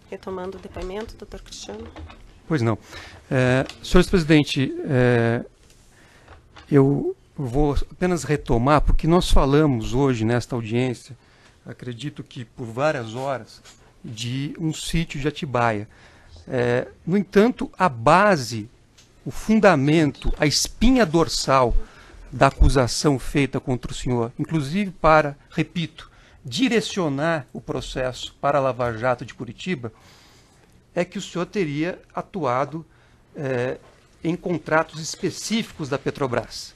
Retomando o depoimento, doutor Cristiano. Pois não. Senhor presidente, eu vou apenas retomar, porque nós falamos hoje nesta audiência, acredito que por várias horas, de um sítio de Atibaia. No entanto, a base, o fundamento, a espinha dorsal da acusação feita contra o senhor, inclusive para, repito, direcionar o processo para a Lava Jato de Curitiba, é que o senhor teria atuado em contratos específicos da Petrobras.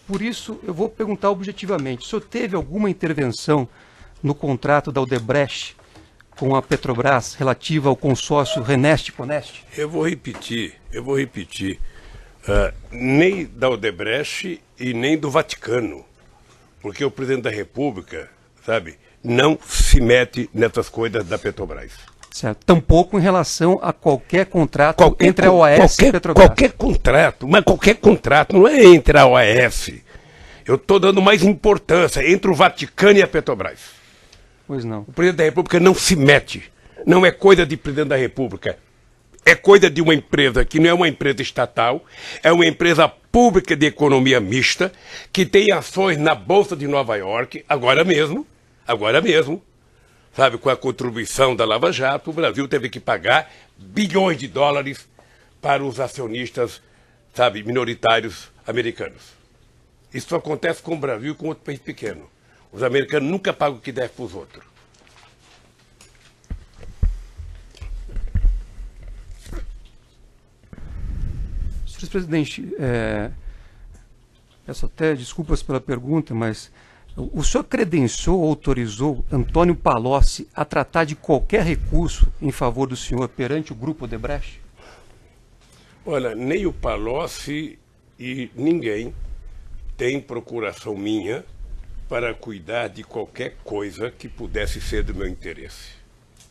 Por isso, eu vou perguntar objetivamente, o senhor teve alguma intervenção no contrato da Odebrecht com a Petrobras relativa ao consórcio Reneste-Coneste? Eu vou repetir. Nem da Odebrecht e nem do Vaticano, porque o presidente da República, sabe, não se mete nessas coisas da Petrobras. Certo. Tampouco em relação a qualquer contrato entre a OAS e a Petrobras. Qualquer contrato, mas qualquer contrato, não é entre a OAS. Eu estou dando mais importância entre o Vaticano e a Petrobras. Pois não. O presidente da República não se mete. Não é coisa de presidente da República. É coisa de uma empresa que não é uma empresa estatal, é uma empresa pública de economia mista, que tem ações na Bolsa de Nova York, agora mesmo, sabe, com a contribuição da Lava Jato, o Brasil teve que pagar bilhões de dólares para os acionistas, sabe, minoritários americanos. Isso acontece com o Brasil e com outro país pequeno. Os americanos nunca pagam o que deve para os outros. Senhor presidente, peço até desculpas pela pergunta, mas o senhor credenciou ou autorizou Antônio Palocci a tratar de qualquer recurso em favor do senhor perante o Grupo Odebrecht? Olha, nem o Palocci e ninguém tem procuração minha para cuidar de qualquer coisa que pudesse ser do meu interesse.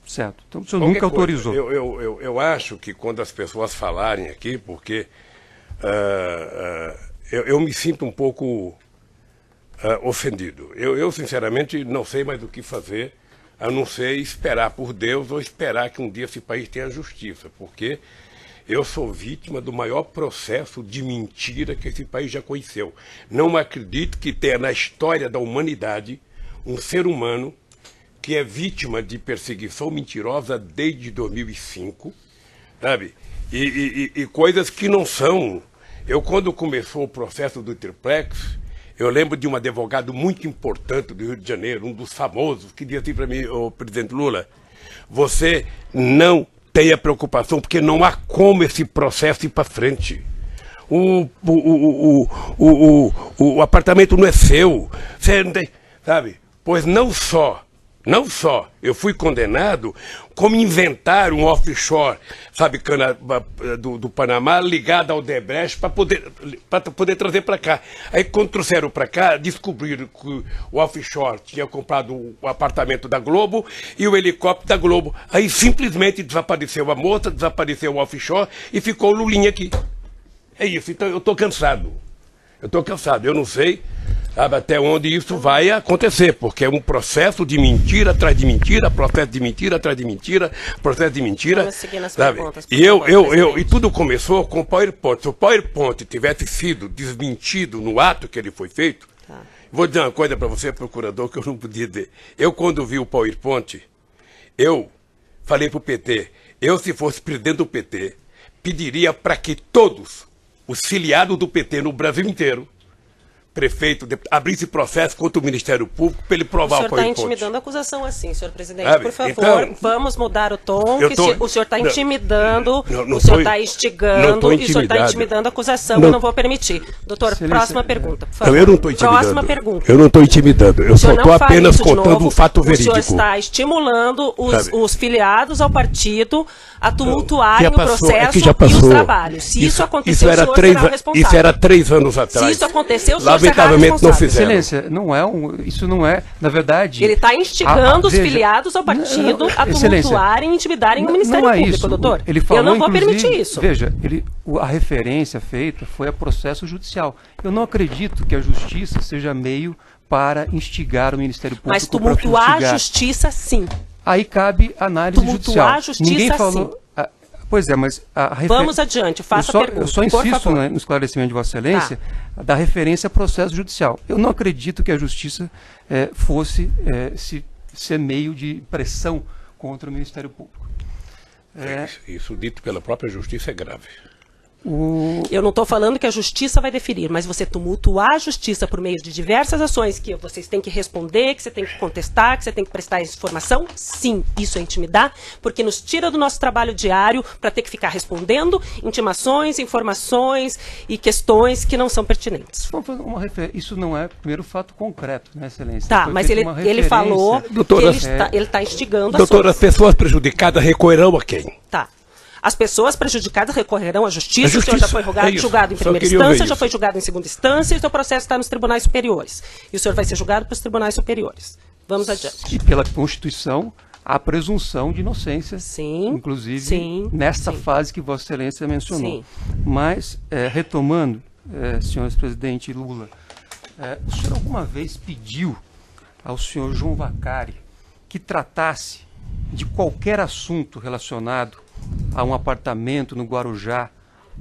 Certo. Então o senhor nunca autorizou. Eu acho que quando as pessoas falarem aqui, porque eu me sinto um pouco ofendido. Eu, sinceramente, não sei mais o que fazer, a não ser esperar por Deus ou esperar que um dia esse país tenha justiça, porque eu sou vítima do maior processo de mentira que esse país já conheceu. Não acredito que tenha na história da humanidade um ser humano que é vítima de perseguição mentirosa desde 2005, sabe? E coisas que não são. Quando começou o processo do Triplex, eu lembro de um advogado muito importante do Rio de Janeiro, um dos famosos, que dizia assim para mim, o presidente Lula, você não tenha preocupação, porque não há como esse processo ir para frente. O apartamento não é seu, você não tem, sabe? Pois não só eu fui condenado, como inventaram um offshore, sabe, do Panamá, ligado ao Odebrecht para poder trazer para cá. Aí quando trouxeram para cá, descobriram que o offshore tinha comprado o apartamento da Globo e o helicóptero da Globo. Aí simplesmente desapareceu a moça, desapareceu o offshore e ficou o Lulinha aqui. É isso, então eu estou cansado. Eu não sei, sabe, até onde isso vai acontecer, porque é um processo de mentira atrás de mentira, processo de mentira atrás de mentira, processo de mentira. Vamos seguir nas sabe? perguntas, E tudo começou com o PowerPoint. Se o PowerPoint tivesse sido desmentido no ato que ele foi feito, vou dizer uma coisa para você, procurador, que eu não podia dizer. Eu, quando vi o PowerPoint, eu falei para o PT, se fosse presidente do PT, pediria para que todos os filiados do PT no Brasil inteiro, prefeito, abrisse processo contra o Ministério Público para ele provar o PowerPoint. O senhor está intimidando a acusação assim, senhor presidente. Por favor, então, vamos mudar o tom. O senhor está intimidando, o senhor está instigando e o senhor está intimidando a acusação. Eu não vou permitir. Doutor, próxima pergunta, por favor. Eu não estou intimidando. Próxima pergunta. Eu não estou intimidando. Eu só estou apenas contando um fato verídico. O senhor está estimulando os filiados ao partido a tumultuarem o processo e os trabalhos. Se isso aconteceu, o senhor será o responsável. Isso era 3 anos atrás. Se isso aconteceu, o senhor lamentavelmente não fizeram. Excelência, isso não é, na verdade... Ele está instigando os filiados ao partido a tumultuarem e intimidarem o Ministério Público, isso, doutor. Ele falou, eu não vou permitir isso. Veja, a referência feita foi a processo judicial. Eu não acredito que a justiça seja meio para instigar o Ministério Público. Mas tumultuar a justiça, sim. aí cabe análise judicial. A justiça, ninguém falou. Pois é, mas vamos adiante, faça a pergunta. Eu só insisto no esclarecimento de Vossa Excelência da referência ao processo judicial. Eu não acredito que a justiça fosse ser meio de pressão contra o Ministério Público. Isso dito pela própria justiça é grave. Eu não estou falando que a justiça vai definir, mas você tumultuar a justiça por meio de diversas ações que vocês têm que responder, que você tem que contestar, que você tem que prestar informação, sim, isso é intimidar, porque nos tira do nosso trabalho diário para ter que ficar respondendo intimações, informações e questões que não são pertinentes. Isso não é primeiro fato concreto, né, Excelência? Tá, mas ele falou doutora, que ele está instigando doutora, as pessoas prejudicadas recorrerão a quem? Tá. As pessoas prejudicadas recorrerão à justiça, o senhor já foi julgado em primeira instância, já foi julgado em segunda instância, e o seu processo está nos tribunais superiores. E o senhor vai ser julgado pelos tribunais superiores. Vamos adiante. E pela Constituição, a presunção de inocência, inclusive nesta fase que Vossa Excelência mencionou. Sim. Mas, retomando, senhor presidente Lula, o senhor alguma vez pediu ao senhor João Vacari que tratasse de qualquer assunto relacionado a um apartamento no Guarujá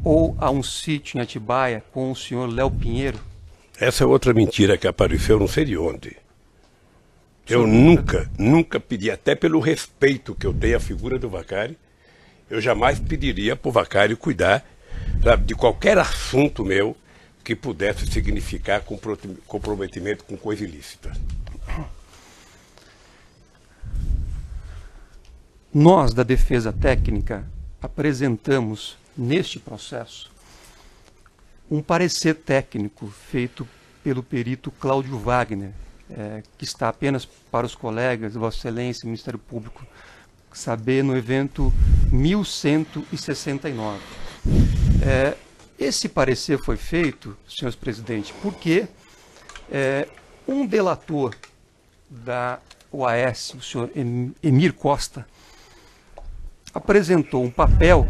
ou a um sítio em Atibaia com o senhor Léo Pinheiro? Essa é outra mentira que apareceu não sei de onde. Eu nunca pedi, até pelo respeito que eu tenho à figura do Vacari, eu jamais pediria para o Vacari cuidar, sabe, de qualquer assunto meu que pudesse significar comprometimento com coisa ilícita. Nós, da Defesa Técnica, apresentamos, neste processo, um parecer técnico feito pelo perito Cláudio Wagner, que está apenas para os colegas, Vossa Excelência, Ministério Público, saber no evento 1169. Esse parecer foi feito, senhor presidente, porque um delator da OAS, o senhor Emir Costa, apresentou um papel,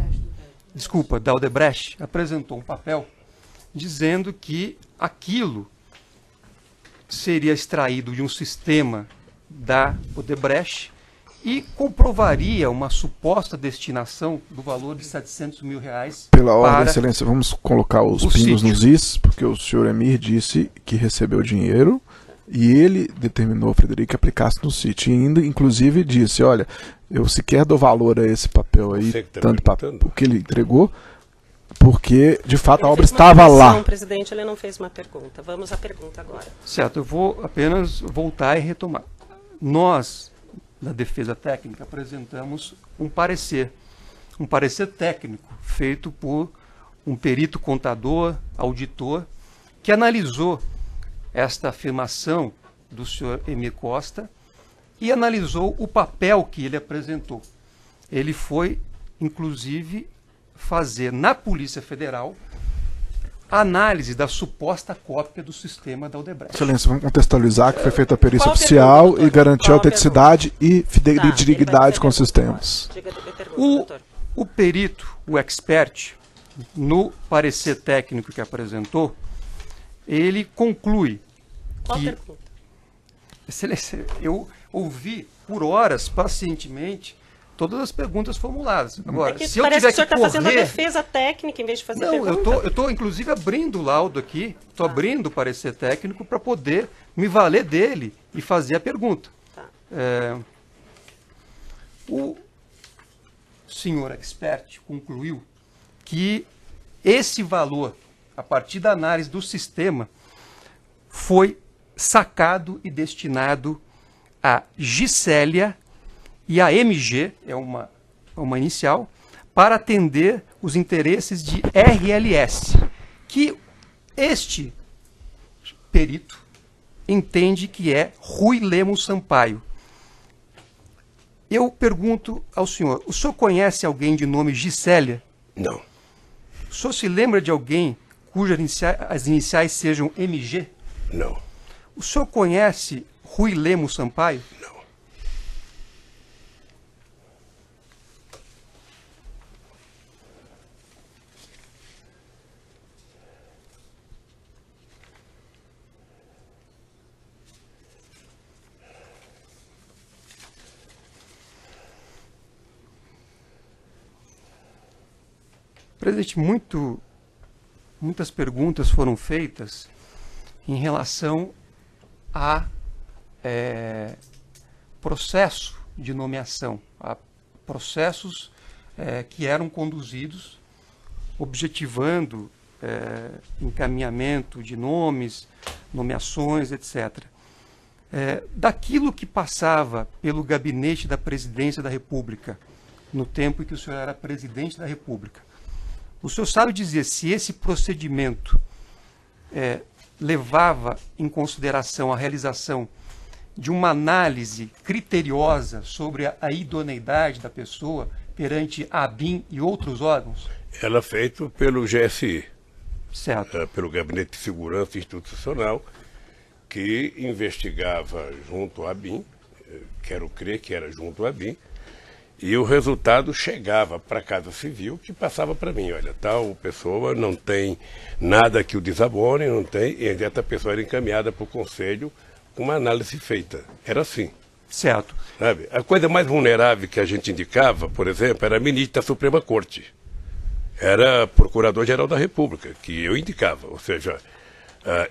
da Odebrecht, apresentou um papel dizendo que aquilo seria extraído de um sistema da Odebrecht e comprovaria uma suposta destinação do valor de R$700 mil. Pela ordem, Excelência, vamos colocar os pingos nos is, porque o senhor Emir disse que recebeu dinheiro e ele determinou, Frederico, que aplicasse no sítio. E ainda, inclusive, disse, olha, eu sequer dou valor a esse papel aí, tanto para o que ele entregou, porque, de fato, a obra estava lá. Não, presidente, ele não fez uma pergunta. Vamos à pergunta agora. Certo, eu vou apenas voltar e retomar. Nós, da Defesa Técnica, apresentamos um parecer técnico feito por um perito contador, auditor, que analisou esta afirmação do senhor Emir Costa e analisou o papel que ele apresentou. Ele foi, inclusive, fazer na Polícia Federal a análise da suposta cópia do sistema da Odebrecht. Excelência, vamos contextualizar que foi feita a perícia oficial e garantir a autenticidade e fidelidade com os sistemas. O perito, o expert, no parecer técnico que apresentou, ele conclui que... Excelência, eu ouvi por horas, pacientemente, todas as perguntas formuladas. Agora, se eu parece tiver que o senhor está fazendo a defesa técnica em vez de fazer a pergunta. Eu estou, inclusive, abrindo o laudo aqui, estou abrindo o parecer técnico para poder me valer dele e fazer a pergunta. O senhor expert concluiu que esse valor, a partir da análise do sistema, foi sacado e destinado a Gisélia e a MG, é uma inicial, para atender os interesses de RLS, que este perito entende que é Rui Lemos Sampaio. Eu pergunto ao senhor, o senhor conhece alguém de nome Gisélia? Não. O senhor se lembra de alguém cujas as iniciais sejam MG? Não. O senhor conhece Rui Lemos Sampaio? Não. Presidente, muitas perguntas foram feitas em relação a processo de nomeação, a processos que eram conduzidos objetivando encaminhamento de nomes, nomeações, etc. Daquilo que passava pelo gabinete da Presidência da República, no tempo em que o senhor era presidente da República, o senhor sabe dizer se esse procedimento levava em consideração a realização de uma análise criteriosa sobre a idoneidade da pessoa perante a ABIN e outros órgãos? Ela é feita pelo GSI, certo. Pelo Gabinete de Segurança Institucional, que investigava junto à ABIN, quero crer que era junto à ABIN, e o resultado chegava para a Casa Civil, que passava para mim, olha, tal pessoa não tem nada que o desabone, não tem, e essa pessoa era encaminhada para o Conselho com uma análise feita. Era assim. Certo. Sabe? A coisa mais vulnerável que a gente indicava, por exemplo, era a ministra da Suprema Corte. Era Procurador-Geral da República, que eu indicava, ou seja,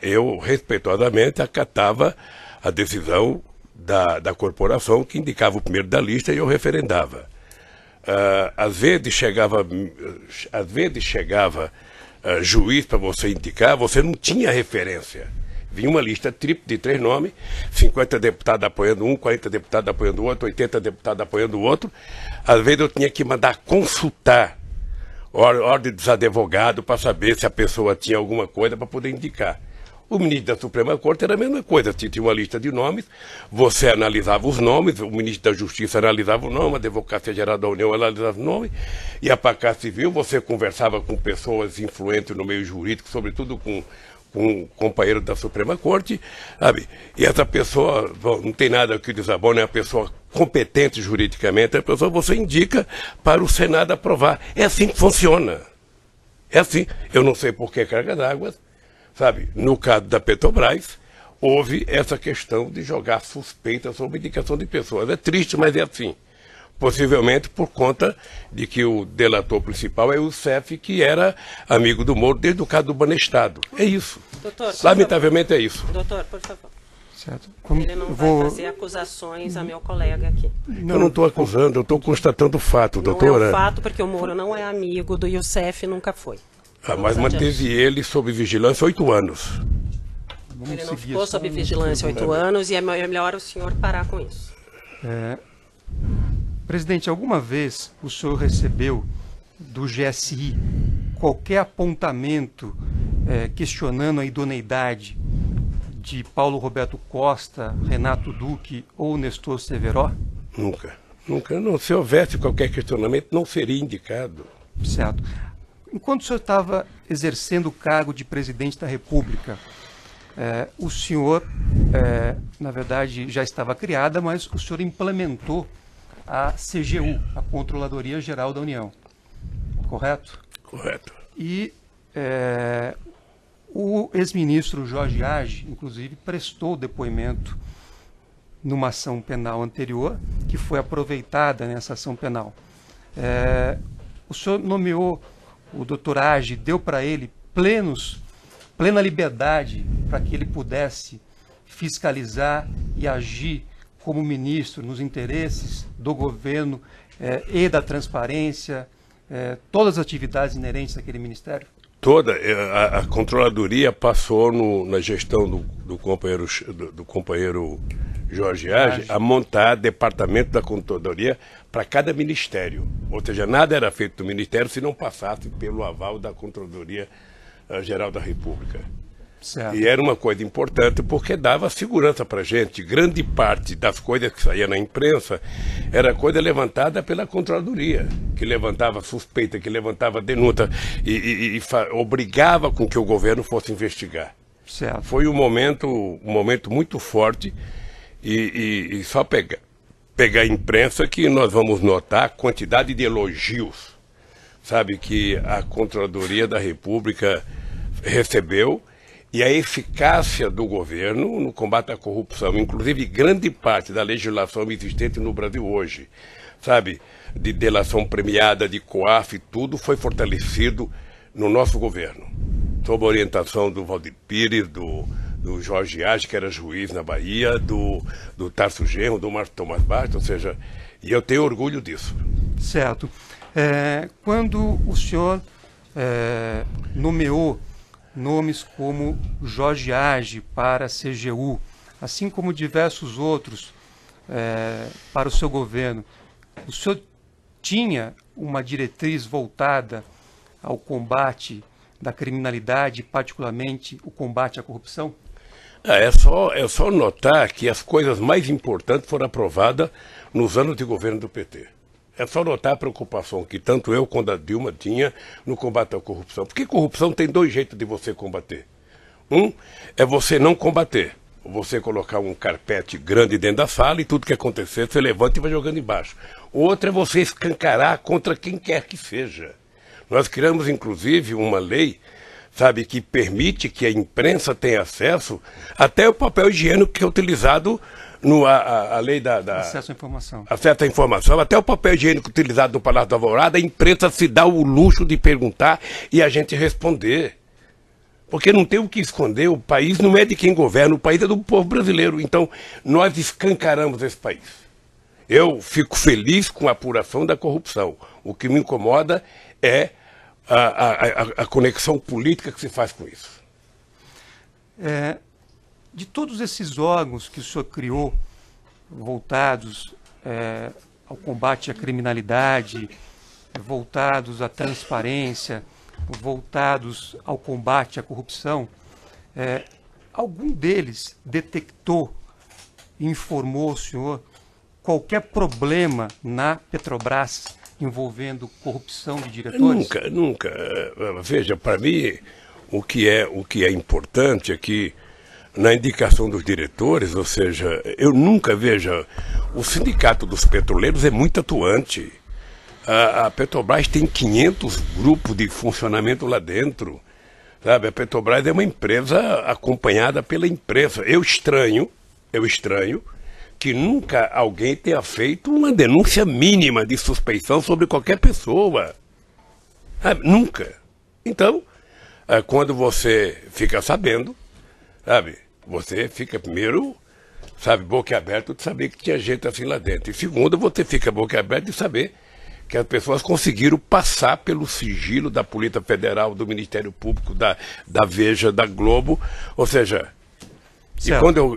eu respeitosamente acatava a decisão da corporação que indicava o primeiro da lista e eu referendava. Às vezes chegava juiz para você indicar, você não tinha referência. Vinha uma lista tripla de 3 nomes, 50 deputados apoiando um, 40 deputados apoiando o outro, 80 deputados apoiando o outro. Às vezes eu tinha que mandar consultar ordem dos advogados para saber se a pessoa tinha alguma coisa para poder indicar. O ministro da Suprema Corte era a mesma coisa, tinha uma lista de nomes, você analisava os nomes, o ministro da Justiça analisava o nome, a Advocacia Geral da União analisava o nome, e a Casa Civil você conversava com pessoas influentes no meio jurídico, sobretudo com um companheiro da Suprema Corte, sabe? E essa pessoa, não tem nada que desabone, é uma pessoa competente juridicamente, a pessoa você indica para o Senado aprovar. É assim que funciona. É assim. Eu não sei por que carga d'água, sabe? No caso da Petrobras, houve essa questão de jogar suspeita sobre indicação de pessoas. É triste, mas é assim. Possivelmente por conta de que o delator principal é o CEF, que era amigo do Moro desde o caso do Banestado. É isso. Doutor, lamentavelmente é isso. Doutor, por favor. Certo. Ele não vai fazer acusações a meu colega aqui. Eu não estou acusando, eu estou constatando o fato, doutora. Não é um fato, porque o Moro não é amigo do Youssef, nunca foi. Mas manteve ele sob vigilância 8 anos. Ele não ficou sob vigilância 8 anos e é melhor o senhor parar com isso. Presidente, alguma vez o senhor recebeu do GSI qualquer apontamento questionando a idoneidade de Paulo Roberto Costa, Renato Duque ou Nestor Severo? Nunca. Nunca. Não, se houvesse qualquer questionamento, não seria indicado. Certo. Enquanto o senhor estava exercendo o cargo de presidente da República, o senhor, na verdade, já estava criada, mas o senhor implementou a CGU, a Controladoria Geral da União. Correto? Correto. E o ex-ministro Jorge Age, inclusive, prestou depoimento numa ação penal anterior, que foi aproveitada nessa ação penal. O senhor nomeou o doutor Age, deu para ele plena liberdade para que ele pudesse fiscalizar e agir como ministro nos interesses do governo e da transparência, todas as atividades inerentes àquele ministério? Toda. A controladoria passou na gestão do companheiro Jorge Age a montar departamento da controladoria para cada ministério. Ou seja, nada era feito do ministério se não passasse pelo aval da Controladoria Geral da República. Certo. E era uma coisa importante porque dava segurança para a gente. Grande parte das coisas que saía na imprensa era coisa levantada pela Controladoria, que levantava suspeita, que levantava denúncia e obrigava com que o governo fosse investigar. Certo. Foi um momento muito forte e só pegar a imprensa que nós vamos notar a quantidade de elogios, sabe, que a Controladoria da República recebeu. E a eficácia do governo no combate à corrupção, inclusive grande parte da legislação existente no Brasil hoje, sabe? de delação premiada, de COAF, tudo foi fortalecido no nosso governo, sob a orientação do Valdir Pires, do Jorge Age, que era juiz na Bahia, do Tarso Genro, do Marco Tomás Bastos, ou seja, e eu tenho orgulho disso. Certo. Quando o senhor nomeou nomes como Jorge Age para a CGU, assim como diversos outros para o seu governo, o senhor tinha uma diretriz voltada ao combate da criminalidade, particularmente o combate à corrupção? É só notar que as coisas mais importantes foram aprovadas nos anos de governo do PT. É só notar a preocupação que tanto eu quanto a Dilma tinha no combate à corrupção. Porque corrupção tem dois jeitos de você combater. Um é você não combater. Você colocar um carpete grande dentro da sala e tudo que acontecer você levanta e vai jogando embaixo. O outro é você escancarar contra quem quer que seja. Nós criamos, inclusive, uma lei, sabe, que permite que a imprensa tenha acesso até o papel higiênico que é utilizado a lei da acesso à informação. Acesso à informação, até o papel higiênico utilizado no Palácio da Alvorada, a imprensa se dá o luxo de perguntar e a gente responder. Porque não tem o que esconder, o país não é de quem governa, o país é do povo brasileiro. Então, nós escancaramos esse país. Eu fico feliz com a apuração da corrupção. O que me incomoda é a conexão política que se faz com isso. De todos esses órgãos que o senhor criou, voltados ao combate à criminalidade, voltados à transparência, voltados ao combate à corrupção, algum deles detectou e informou o senhor qualquer problema na Petrobras envolvendo corrupção de diretores? Nunca. Veja, para mim, o que é importante é que, na indicação dos diretores, ou seja, eu nunca veja, o sindicato dos petroleiros é muito atuante. A Petrobras tem 500 grupos de funcionamento lá dentro, sabe? A Petrobras é uma empresa acompanhada pela imprensa. Eu estranho que nunca alguém tenha feito uma denúncia mínima de suspeição sobre qualquer pessoa. Sabe? Nunca. Então, quando você fica sabendo, sabe, você fica primeiro, sabe, boca aberta de saber que tinha gente assim lá dentro. E segundo, você fica boca aberta de saber que as pessoas conseguiram passar pelo sigilo da Polícia Federal, do Ministério Público, da Veja, da Globo, ou seja,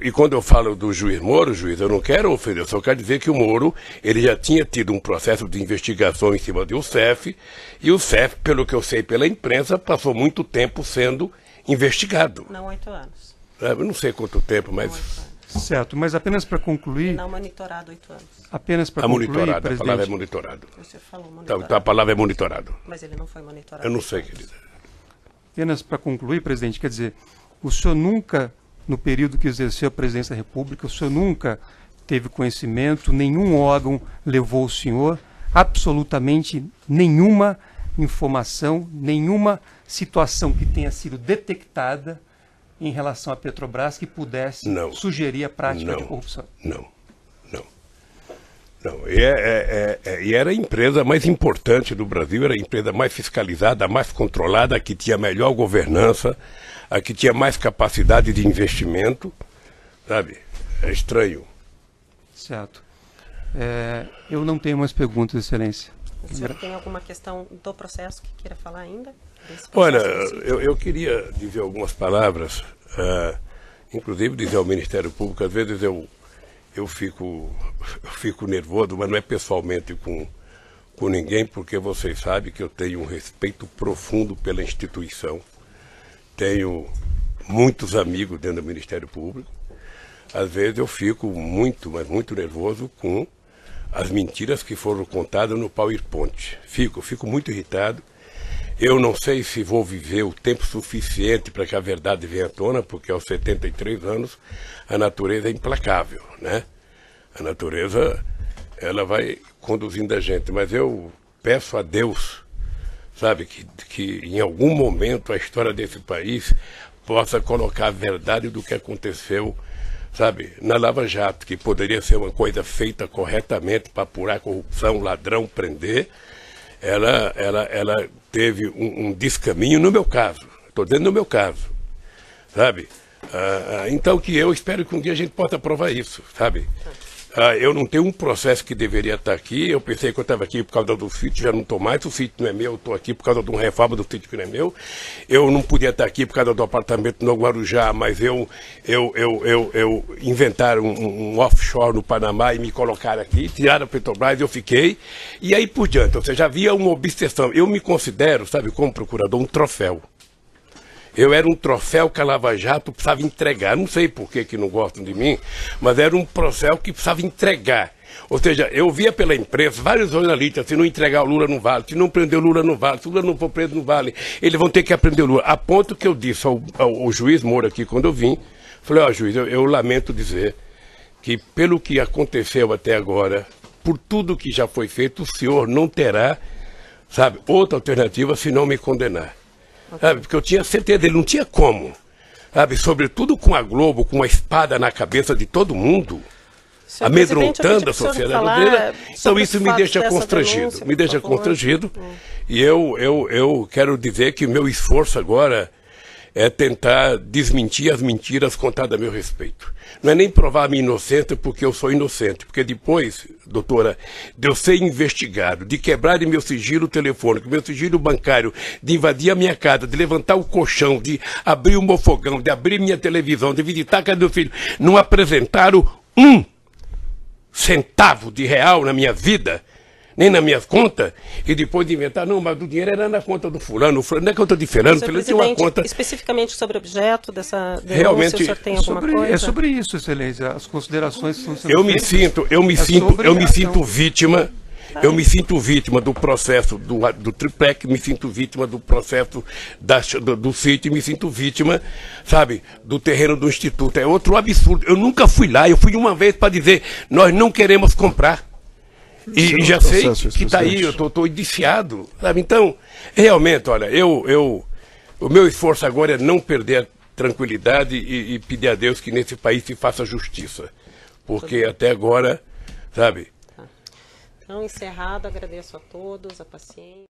e quando eu falo do juiz Moro, eu não quero ofender, eu só quero dizer que o Moro, ele já tinha tido um processo de investigação em cima do CEF, e o CEF, pelo que eu sei pela imprensa, passou muito tempo sendo investigado. Não 8 anos. Eu não sei quanto tempo, mas... Certo, mas apenas para concluir... Não monitorado 8 anos. Apenas para concluir, monitorado, presidente... A palavra é monitorado. Você falou monitorado. Então a palavra é monitorado. Mas ele não foi monitorado. Eu não sei, querida. Apenas para concluir, presidente, quer dizer, o senhor nunca, no período que exerceu a presidência da República, o senhor nunca teve conhecimento, nenhum órgão levou o senhor, absolutamente nenhuma informação, nenhuma situação que tenha sido detectada em relação à Petrobras que pudesse sugerir a prática de corrupção? Não. E era a empresa mais importante do Brasil, era a empresa mais fiscalizada, mais controlada, a que tinha melhor governança, a que tinha mais capacidade de investimento, sabe? É estranho. Certo. Eu não tenho mais perguntas, Excelência. O senhor tem alguma questão do processo que queira falar ainda? Olha, eu queria dizer algumas palavras, inclusive dizer ao Ministério Público, às vezes eu fico nervoso, mas não é pessoalmente com ninguém, porque vocês sabem que eu tenho um respeito profundo pela instituição, tenho muitos amigos dentro do Ministério Público, às vezes eu fico muito, mas muito nervoso com as mentiras que foram contadas no PowerPoint. Fico muito irritado. Eu não sei se vou viver o tempo suficiente para que a verdade venha à tona, porque aos 73 anos a natureza é implacável, né? A natureza, ela vai conduzindo a gente. Mas eu peço a Deus, sabe, que em algum momento a história desse país possa colocar a verdade do que aconteceu, sabe, na Lava Jato, que poderia ser uma coisa feita corretamente para apurar corrupção, ladrão, prender, ela teve um descaminho no meu caso. Estou dizendo no meu caso, sabe? Então que eu espero que um dia a gente possa provar isso, sabe? Eu não tenho um processo que deveria estar aqui. Eu pensei que eu estava aqui por causa do sítio, já não estou mais. O sítio não é meu, eu estou aqui por causa de uma reforma do sítio que não é meu. Eu não podia estar aqui por causa do apartamento no Guarujá, mas eu inventaram um offshore no Panamá e me colocaram aqui, tiraram a Petrobras, eu fiquei. E aí por diante, ou seja, havia uma obsessão. Eu me considero, sabe, como procurador, um troféu. Eu era um troféu que a Lava Jato precisava entregar. Não sei por que não gostam de mim, mas era um troféu que precisava entregar. Ou seja, eu via pela imprensa vários jornalistas, se não entregar o Lula não vale, se não prender o Lula não vale, se o Lula não for preso não vale, eles vão ter que aprender o Lula. A ponto que eu disse ao juiz Moura aqui quando eu vim, falei, ó juiz, eu lamento dizer que pelo que aconteceu até agora, por tudo que já foi feito, o senhor não terá, sabe, outra alternativa se não me condenar. Sabe, porque eu tinha certeza, ele não tinha como, sabe, sobretudo com a Globo, com uma espada na cabeça de todo mundo, amedrontando a sociedade brasileira. Então isso me deixa constrangido, e eu quero dizer que o meu esforço agora é tentar desmentir as mentiras contadas a meu respeito. Não é nem provar a minha inocência porque eu sou inocente, porque depois, doutora, de eu ser investigado, de quebrarem meu sigilo telefônico, meu sigilo bancário, de invadir a minha casa, de levantar o colchão, de abrir o meu fogão, de abrir minha televisão, de visitar a casa do meu filho, não apresentaram um centavo de real na minha vida, nem nas minhas contas, e depois de inventar, não, mas o dinheiro era na conta do fulano, o fulano não é conta de fulano, fulano tinha uma conta... Especificamente sobre o objeto dessa denúncia, realmente, o senhor tem alguma coisa? É sobre isso, Excelência, as considerações que estão sendo eu me sinto vítima, eu me sinto vítima do processo do Triplex, me sinto vítima do processo do sítio, me sinto vítima, sabe, do terreno do Instituto. É outro absurdo, eu nunca fui lá, eu fui uma vez para dizer, nós não queremos comprar. E já sei que está aí, eu estou indiciado, sabe? Então, realmente, olha, o meu esforço agora é não perder a tranquilidade e pedir a Deus que nesse país se faça justiça. Porque até agora, sabe? Então, encerrado, agradeço a todos a paciência.